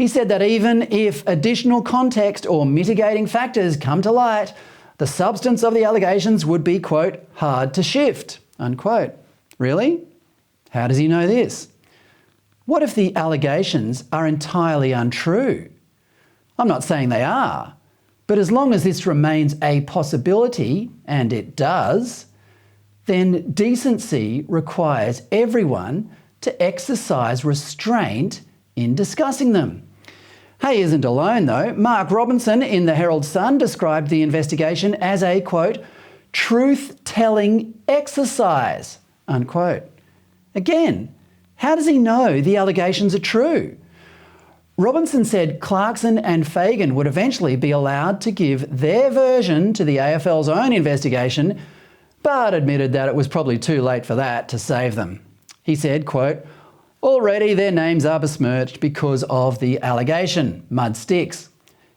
He said that even if additional context or mitigating factors come to light, the substance of the allegations would be, quote, hard to shift, unquote. Really? How does he know this? What if the allegations are entirely untrue? I'm not saying they are, but as long as this remains a possibility, and it does, then decency requires everyone to exercise restraint in discussing them. He isn't alone though. Mark Robinson in the Herald Sun described the investigation as a, quote, truth-telling exercise, unquote. Again, how does he know the allegations are true? Robinson said Clarkson and Fagan would eventually be allowed to give their version to the AFL's own investigation, but admitted that it was probably too late for that to save them. He said, quote, already their names are besmirched because of the allegation. Mud sticks.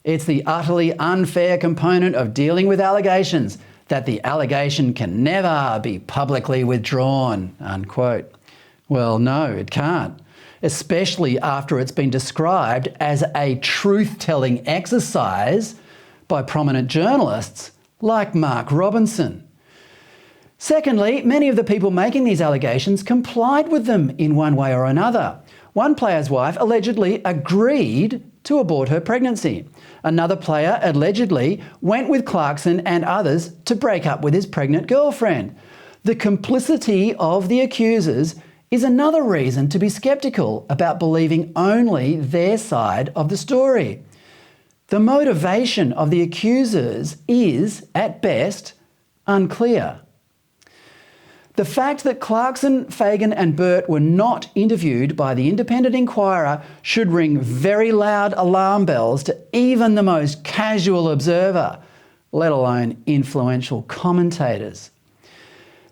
It's the utterly unfair component of dealing with allegations that the allegation can never be publicly withdrawn, unquote. Well, no, it can't, especially after it's been described as a truth-telling exercise by prominent journalists like Mark Robinson. Secondly, many of the people making these allegations complied with them in one way or another. One player's wife allegedly agreed to abort her pregnancy. Another player allegedly went with Clarkson and others to break up with his pregnant girlfriend. The complicity of the accusers is another reason to be sceptical about believing only their side of the story. The motivation of the accusers is, at best, unclear. The fact that Clarkson, Fagan and Burt were not interviewed by the independent inquirer should ring very loud alarm bells to even the most casual observer, let alone influential commentators.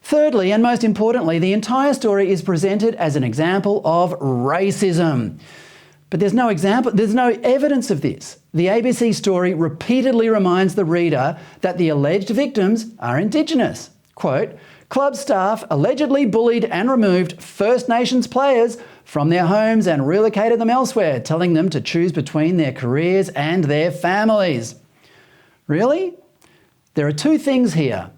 Thirdly, and most importantly, the entire story is presented as an example of racism. But there's no evidence of this. The ABC story repeatedly reminds the reader that the alleged victims are Indigenous. Quote, club staff allegedly bullied and removed First Nations players from their homes and relocated them elsewhere, telling them to choose between their careers and their families. Really? There are two things here.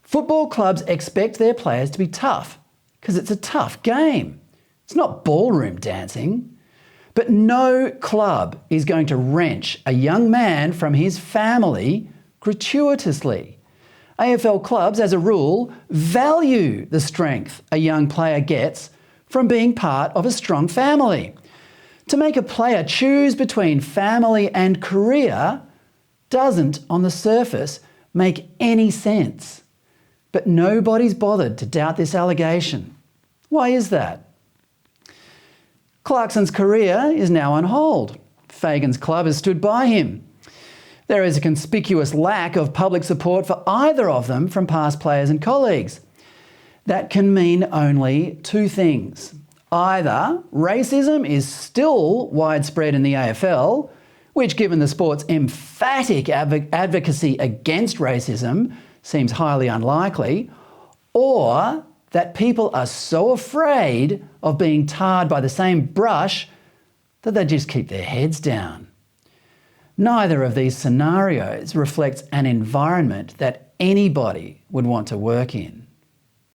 Football clubs expect their players to be tough because it's a tough game. It's not ballroom dancing. But no club is going to wrench a young man from his family gratuitously. AFL clubs, as a rule, value the strength a young player gets from being part of a strong family. To make a player choose between family and career doesn't, on the surface, make any sense. But nobody's bothered to doubt this allegation. Why is that? Clarkson's career is now on hold. Fagan's club has stood by him. There is a conspicuous lack of public support for either of them from past players and colleagues. That can mean only two things. Either racism is still widespread in the AFL, which, given the sport's emphatic advocacy against racism, seems highly unlikely, or that people are so afraid of being tarred by the same brush that they just keep their heads down. Neither of these scenarios reflects an environment that anybody would want to work in.